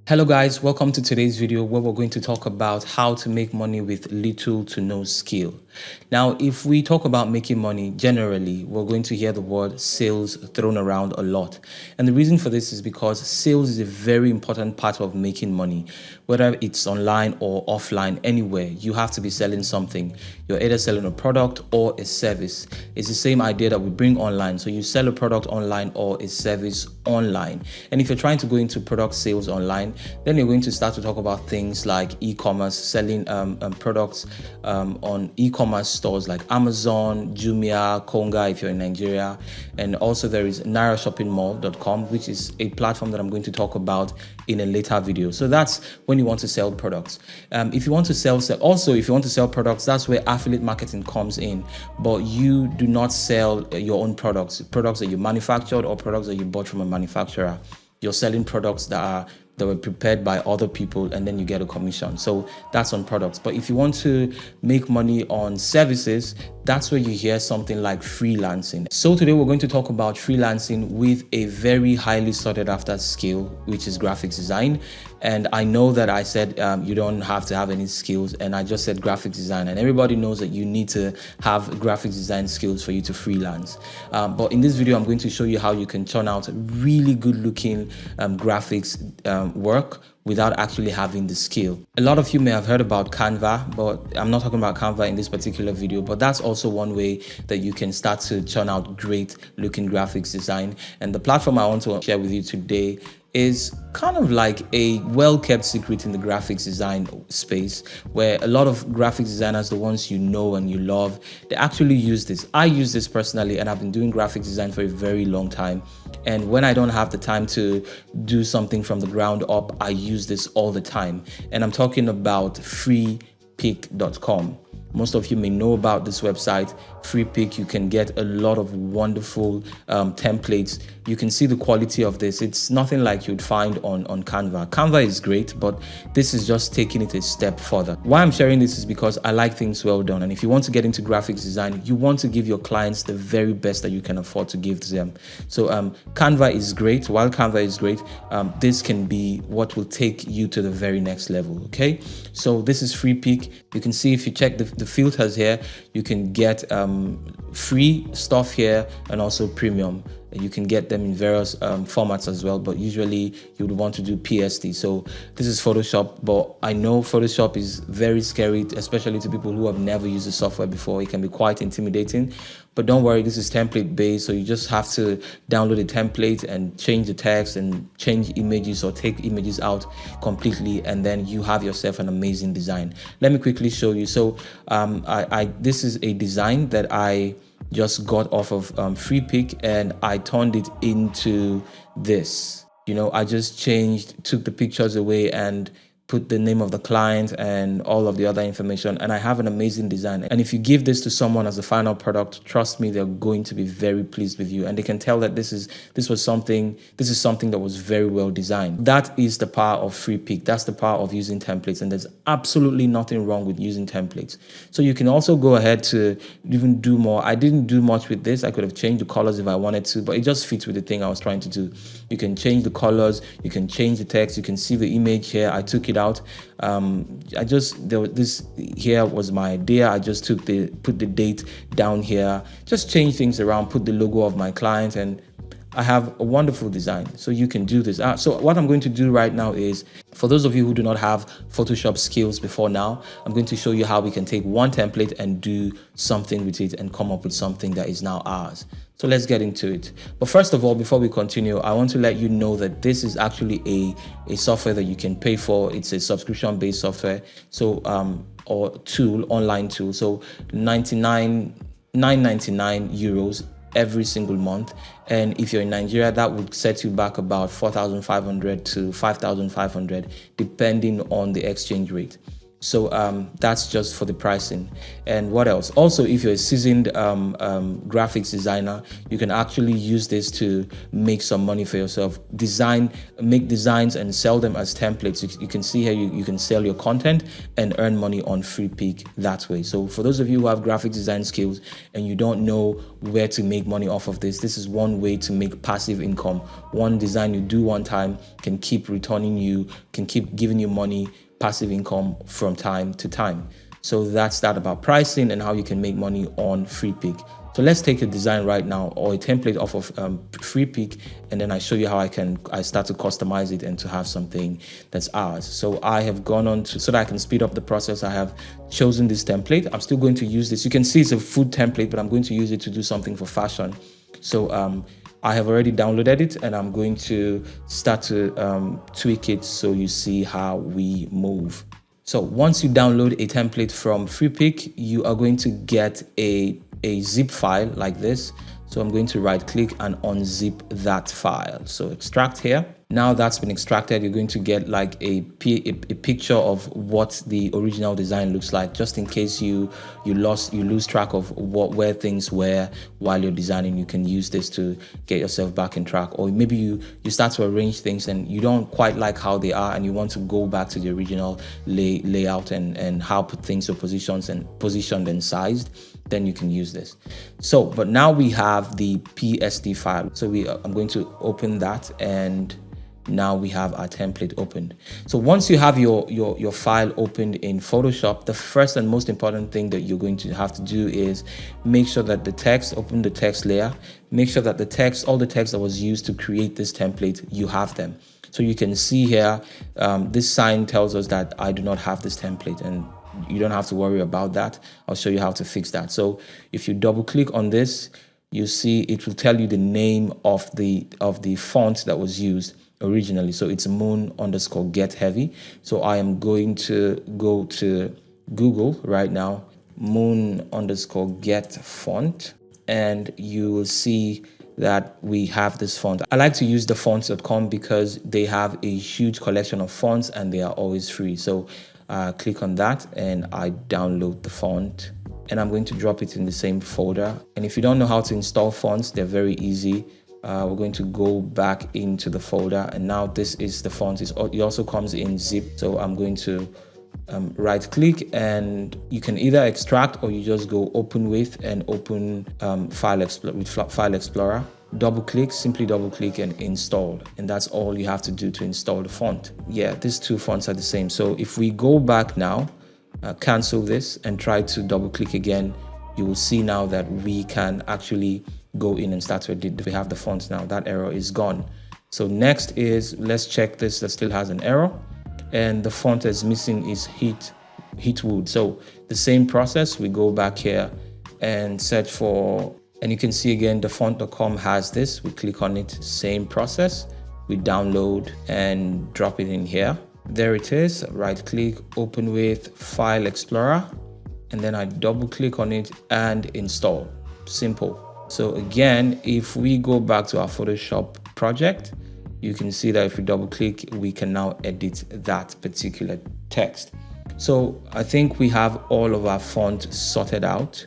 Hello guys, welcome to today's video where we're going to talk about how to make money with little to no skill. Now, if we talk about making money generally, we're going to hear the word sales thrown around a lot. And the reason for this is because sales is a very important part of making money. Whether it's online or offline, anywhere, you have to be selling something. You're either selling a product or a service. It's the same idea that we bring online. So you sell a product online or a service online. And if you're trying to go into product sales online, then you're going to start to talk about things like e-commerce, selling products on e-commerce stores like Amazon, Jumia, Konga if you're in Nigeria. And also there is nairashoppingmall.com, which is a platform that I'm going to talk about in a later video. So that's when you want to sell products. If you want to sell products, that's where affiliate marketing comes in. But you do not sell your own products that you manufactured or products that you bought from a manufacturer. You're selling products that were prepared by other people, and then you get a commission. So that's on products. But if you want to make money on services, that's where you hear something like freelancing. So today we're going to talk about freelancing with a very highly sought after skill, which is graphics design. And I know that I said you don't have to have any skills, and I just said graphics design, and everybody knows that you need to have graphics design skills for you to freelance. But in this video, I'm going to show you how you can churn out really good looking graphics work without actually having the skill. A lot of you may have heard about Canva, but I'm not talking about Canva in this particular video, but that's also one way that you can start to churn out great looking graphics design. And the platform I want to share with you today is kind of like a well-kept secret in the graphics design space, where a lot of graphics designers, the ones you know and you love, they actually use this. I use this personally, and I've been doing graphics design for a very long time. And when I don't have the time to do something from the ground up, I use this all the time. And I'm talking about freepik.com. Most of you may know about this website, Freepik. You can get a lot of wonderful templates. You can see the quality of this. It's nothing like you'd find on Canva. Canva is great, but this is just taking it a step further. Why I'm sharing this is because I like things well done. And if you want to get into graphics design, you want to give your clients the very best that you can afford to give to them. So Canva is great. While Canva is great, this can be what will take you to the very next level, okay? So this is Freepik. You can see if you check the filters here, you can get free stuff here and also premium. You can get them in various formats as well, but usually you would want to do PSD. So this is Photoshop, but I know Photoshop is very scary, especially to people who have never used the software before. It can be quite intimidating, but don't worry, this is template based. So you just have to download a template and change the text and change images or take images out completely, and then you have yourself an amazing design. Let me quickly show you. So this is a design that I just got off of Freepik, and I turned it into this. You know, I just took the pictures away and put the name of the client and all of the other information, and I have an amazing design. And if you give this to someone as a final product, trust me, they're going to be very pleased with you, and they can tell that this is something that was very well designed. That is the power of Freepik. That's the power of using templates, and there's absolutely nothing wrong with using templates. So you can also go ahead to even do more. I didn't do much with this. I could have changed the colors if I wanted to, but it just fits with the thing I was trying to do. You can change the colors, you can change the text, you can see the image here. I took it out. This here was my idea. I just put the date down here, just change things around, put the logo of my client, and I have a wonderful design. So you can do this. So what I'm going to do right now is, for those of you who do not have Photoshop skills before now, I'm going to show you how we can take one template and do something with it and come up with something that is now ours. So let's get into it. But first of all, before we continue, I want to let you know that this is actually a software that you can pay for. It's a subscription-based software, so or online tool. So 999 euros every single month. And if you're in Nigeria, that would set you back about 4,500 to 5,500, depending on the exchange rate. So that's just for the pricing. And what else? Also, if you're a seasoned graphics designer, you can actually use this to make some money for yourself. Make designs and sell them as templates. You can see here, you can sell your content and earn money on Freepik that way. So for those of you who have graphic design skills and you don't know where to make money off of this, this is one way to make passive income. One design you do one time can keep returning you, can keep giving you money, passive income from time to time. So that's that about pricing and how you can make money on Freepik. So let's take a design right now or a template off of Freepik, and then I show you how I start to customize it and to have something that's ours. So I have gone on to, so that I can speed up the process, I have chosen this template. I'm still going to use this. You can see it's a food template, but I'm going to use it to do something for fashion. So I have already downloaded it, and I'm going to start to tweak it so you see how we move. So once you download a template from Freepik, you are going to get a zip file like this. So I'm going to right click and unzip that file. So extract here. Now that's been extracted, you're going to get like a picture of what the original design looks like, just in case you lose track of where things were while you're designing. You can use this to get yourself back in track. Or maybe you start to arrange things and you don't quite like how they are and you want to go back to the original layout and how things are positioned and sized. Then you can use this. So, but now we have the PSD file. So I'm going to open that, and now we have our template opened. So once you have your file opened in Photoshop, the first and most important thing that you're going to have to do is make sure that open the text layer, make sure that all the text that was used to create this template, you have them. So you can see here, this sign tells us that I do not have this template, and you don't have to worry about that. I'll show you how to fix that. So if you double click on this, you see it will tell you the name of the font that was used originally. So it's moon_get_heavy. So I am going to go to Google right now, moon_get font, and you will see that we have this font. I like to use the fonts.com because they have a huge collection of fonts and they are always free. So click on that and I download the font, and I'm going to drop it in the same folder. And if you don't know how to install fonts, they're very easy. We're going to go back into the folder, and now this is the font. It also comes in zip. So I'm going to right click, and you can either extract or you just go open with and open File Explorer. Simply double click and install, and that's all you have to do to install the font. Yeah, these two fonts are the same. So if we go back now, cancel this and try to double click again, you will see now that we can actually go in and start to edit. We have the fonts now. That error is gone. So next is, let's check this. That still has an error, and the font that's missing is Heatwood. So the same process, we go back here and search for, and you can see again the font.com has this. We click on it, same process. We download and drop it in here. There it is. Right click, open with File Explorer, and then I double click on it and install. Simple. So again, if we go back to our Photoshop project, you can see that if we double click, we can now edit that particular text. So I think we have all of our font sorted out.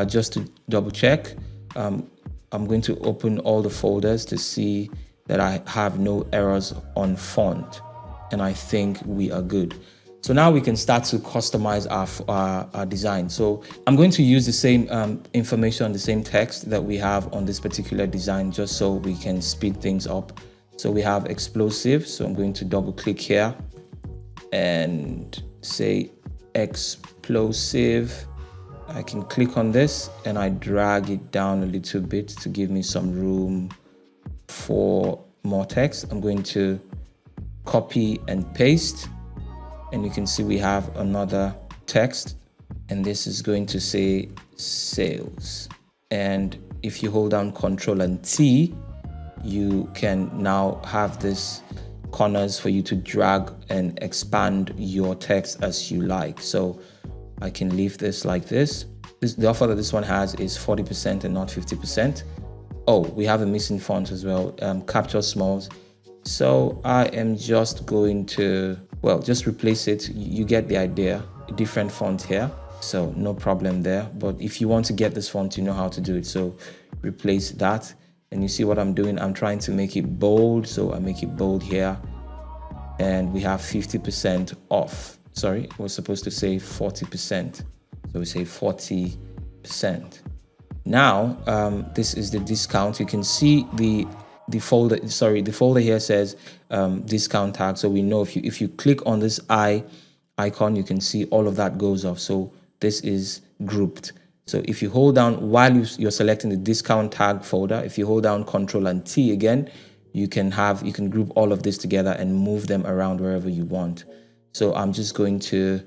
Just to double check, I'm going to open all the folders to see that I have no errors on font, and I think we are good. So now we can start to customize our design. So I'm going to use the same information, the same text that we have on this particular design, just so we can speed things up. So we have explosive. So I'm going to double click here and say explosive. I can click on this and I drag it down a little bit to give me some room for more text. I'm going to copy and paste, and you can see we have another text, and this is going to say sales. And if you hold down Ctrl and T, you can now have this corners for you to drag and expand your text as you like. So I can leave this like this. The offer that this one has is 40% and not 50%. Oh, we have a missing font as well, capture smalls. So I am just going to well, just replace it. You get the idea. A different font here, so no problem there. But if you want to get this font, you know how to do it. So replace that, and you see what I'm doing. I'm trying to make it bold, so I make it bold here, and we have 50% off. Sorry, we're supposed to say 40%, so we say 40%. Now this is the discount. You can see the folder. Sorry, the folder here says discount tag, so we know if you click on this icon, you can see all of that goes off. So this is grouped. So if you hold down while you're selecting the discount tag folder, if you hold down Control and T again, you can group all of this together and move them around wherever you want. So I'm just going to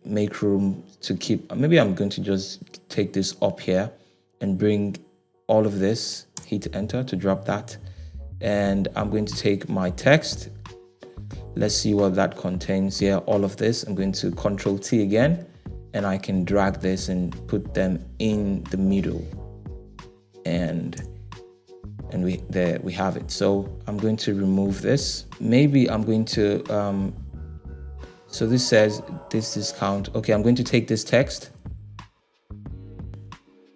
make room to keep, maybe I'm going to just take this up here and bring all of this, hit enter to drop that. And I'm going to take my text. Let's see what that contains here. All of this, I'm going to Control T again, and I can drag this and put them in the middle. And we have it. So I'm going to remove this. Maybe I'm going to, so this says this discount. Okay, I'm going to take this text.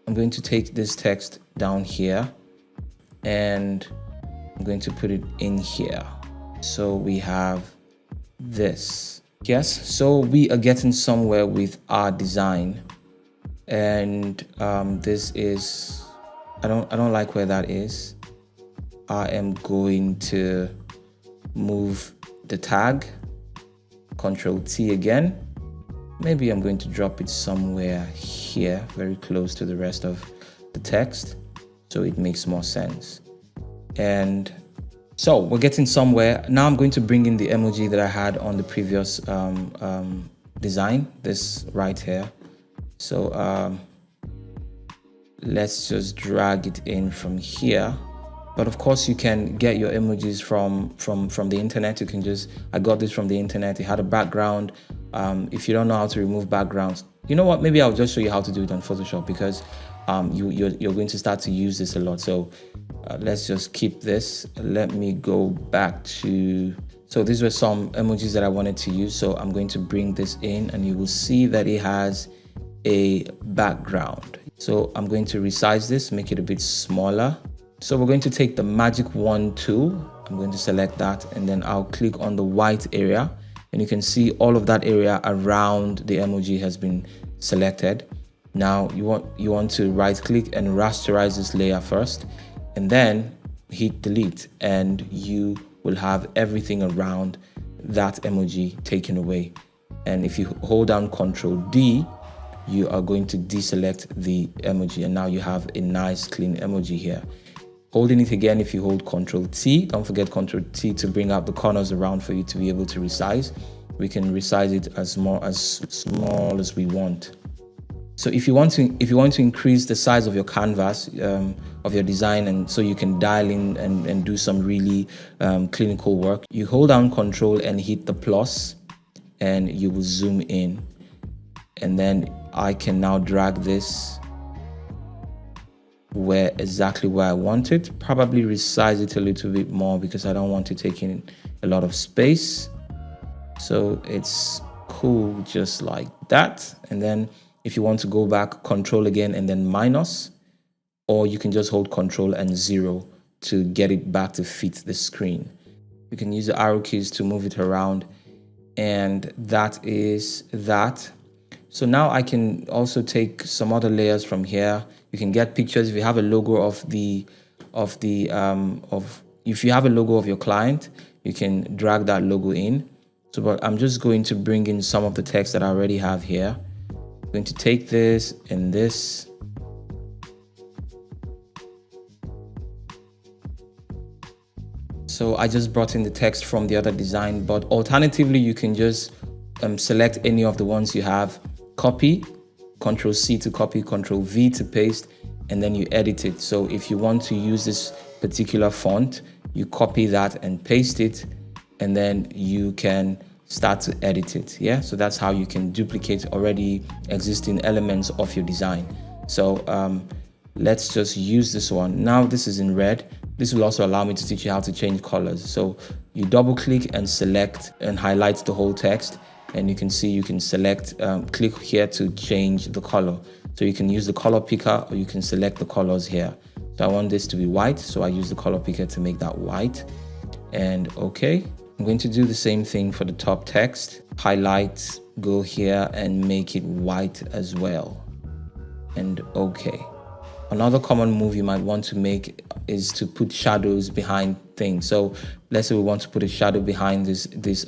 I'm going to take this text down here, and I'm going to put it in here. So we have this. Yes, so we are getting somewhere with our design. And this is, I don't like where that is. I am going to move the tag, Control T again. Maybe I'm going to drop it somewhere here, very close to the rest of the text, so it makes more sense. And so we're getting somewhere. Now I'm going to bring in the emoji that I had on the previous design, this right here. So let's just drag it in from here. But of course, you can get your emojis from the internet. You can just, I got this from the internet. It had a background. If you don't know how to remove backgrounds, you know what? Maybe I'll just show you how to do it on Photoshop, because you're going to start to use this a lot. So let's just keep this. Let me go back to, so these were some emojis that I wanted to use. So I'm going to bring this in, and you will see that it has a background. So I'm going to resize this, make it a bit smaller. So we're going to take the magic wand tool. I'm going to select that, and then I'll click on the white area, and you can see all of that area around the emoji has been selected. Now you want to right click and rasterize this layer first, and then hit delete, and you will have everything around that emoji taken away. And if you hold down Control D, you are going to deselect the emoji, and now you have a nice clean emoji here. Holding it again, if you hold Control T, don't forget Control T to bring out the corners around for you to be able to resize. We can resize it as small as we want. So if you want to increase the size of your canvas, of your design, and so you can dial in and do some really clinical work, you hold down Control and hit the plus, and you will zoom in. And then I can now drag this exactly where I want it. Probably resize it a little bit more because I don't want to take in a lot of space. So it's cool just like that. And then if you want to go back, Control again and then minus, or you can just hold Control and 0 to get it back to fit the screen. You can use the arrow keys to move it around, and that is that. So now I can also take some other layers from here. You can get pictures. If you have a logo if you have a logo of your client, you can drag that logo in. So, but I'm just going to bring in some of the text that I already have here. I'm going to take this and this. So I just brought in the text from the other design, but alternatively, you can just select any of the ones you have, copy, Control C to copy, Control V to paste, and then you edit it. So if you want to use this particular font, you copy that and paste it, and then you can start to edit it. Yeah, so that's how you can duplicate already existing elements of your design. So let's just use this one. Now this is in red. This will also allow me to teach you how to change colors. So you double click and select and highlight the whole text. And you can see you can select, click here to change the color. So you can use the color picker or you can select the colors here. So I want this to be white. So I use the color picker to make that white. And okay, I'm going to do the same thing for the top text. Highlight, go here and make it white as well. And okay. Another common move you might want to make is to put shadows behind things. So let's say we want to put a shadow behind this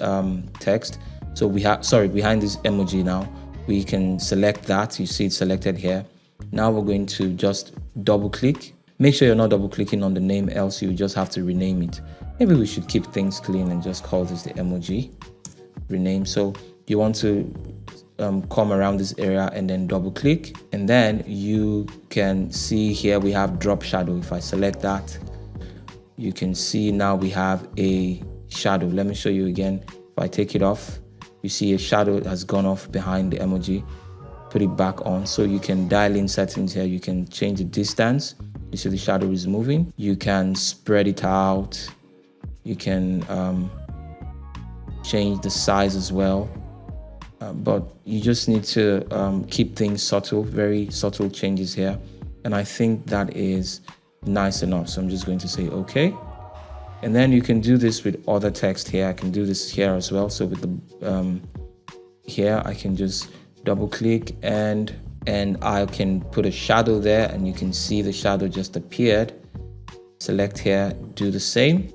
text. So we have, behind this emoji now. We can select that. You see it selected here. Now we're going to just double click. Make sure you're not double clicking on the name, else you just have to rename it. Maybe we should keep things clean and just call this the emoji. Rename. So you want to come around this area and then double click, and then you can see here we have drop shadow. If I select that, you can see now we have a shadow. Let me show you again. If I take it off, you see a shadow has gone off behind the emoji. Put it back on. So you can dial in settings here. You can change the distance. You see the shadow is moving. You can spread it out. You can change the size as well. But you just need to keep things subtle, very subtle changes here. And I think that is nice enough. So I'm just going to say, okay. And then you can do this with other text here. I can do this here as well. So with the here, I can just double click and I can put a shadow there, and you can see the shadow just appeared. Select here, do the same.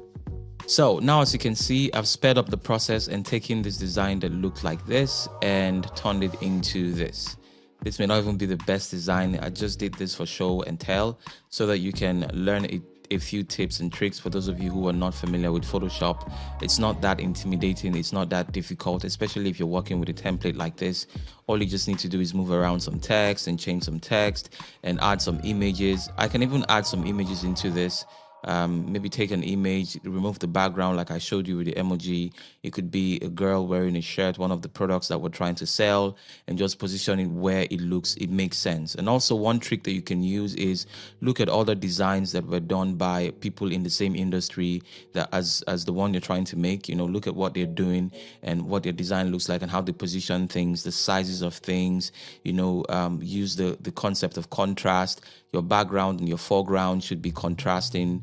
So now, as you can see, I've sped up the process and taken this design that looked like this and turned it into this. This may not even be the best design. I just did this for show and tell so that you can learn a few tips and tricks for those of you who are not familiar with Photoshop. It's not that intimidating. It's not that difficult, especially if you're working with a template like this. All you just need to do is move around some text and change some text and add some images. I can even add some images into this. Maybe take an image, remove the background like I showed you with the emoji. It could be a girl wearing a shirt, one of the products that we're trying to sell, and just position it where it makes sense. And also one trick that you can use is look at other designs that were done by people in the same industry that as the one you're trying to make. Look at what they're doing and what their design looks like and how they position things, the sizes of things. Use the concept of contrast. Your background and your foreground should be contrasting,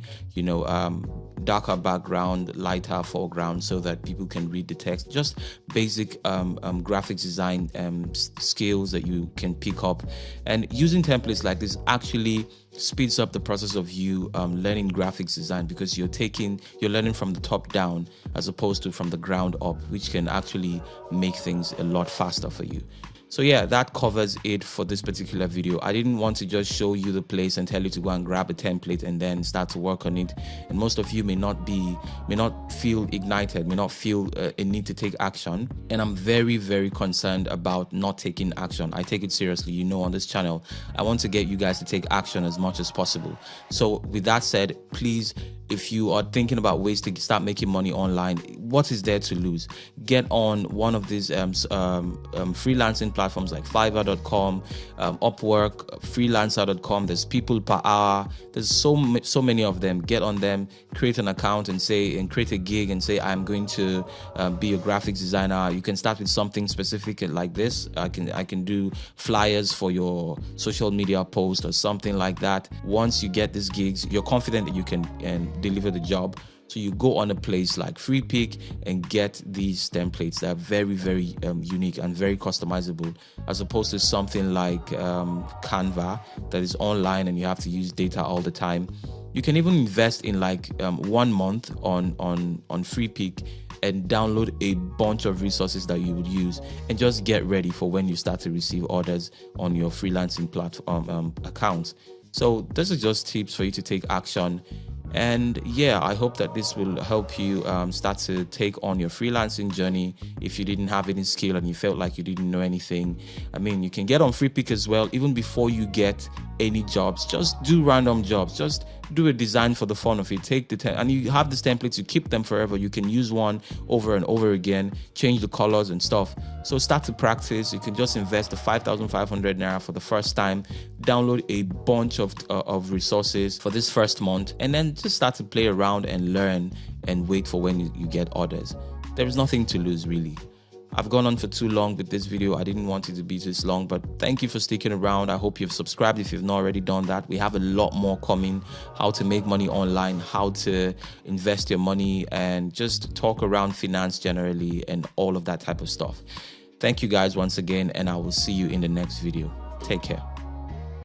darker background, lighter foreground, so that people can read the text. Just basic graphics design skills that you can pick up. And using templates like this actually speeds up the process of you learning graphics design, because you're learning from the top down as opposed to from the ground up, which can actually make things a lot faster for you. So yeah, that covers it for this particular video. I didn't want to just show you the place and tell you to go and grab a template and then start to work on it. And most of you may not feel ignited, may not feel a need to take action. And I'm very, very concerned about not taking action. I take it seriously. On this channel, I want to get you guys to take action as much as possible. So with that said, please, if you are thinking about ways to start making money online, what is there to lose? Get on one of these freelancing platforms like Fiverr.com, Upwork, Freelancer.com. There's People Per Hour. There's so many of them. Get on them, create an account and create a gig and say, I'm going to be a graphics designer. You can start with something specific like this. I can do flyers for your social media post or something like that. Once you get these gigs, you're confident that you can deliver the job. So you go on a place like FreePick and get these templates that are very, very unique and very customizable, as opposed to something like Canva that is online and you have to use data all the time. You can even invest in 1 month on FreePick and download a bunch of resources that you would use and just get ready for when you start to receive orders on your freelancing platform accounts. So this is just tips for you to take action. And yeah, I hope that this will help you start to take on your freelancing journey. If you didn't have any skill and you felt like you didn't know anything, you can get on FreePick as well. Even before you get any jobs, just do random jobs. Just do a design for the fun of it. Take the and you have these templates, you keep them forever. You can use one over and over again, change the colors and stuff. So start to practice. You can just invest the 5,500 naira for the first time, download a bunch of resources for this first month, and then just start to play around and learn and wait for when you get orders. There is nothing to lose, really. I've gone on for too long with this video. I didn't want it to be this long, but thank you for sticking around. I hope you've subscribed if you've not already done that. We have a lot more coming: how to make money online, how to invest your money, and just talk around finance generally and all of that type of stuff. Thank you guys once again, and I will see you in the next video. Take care.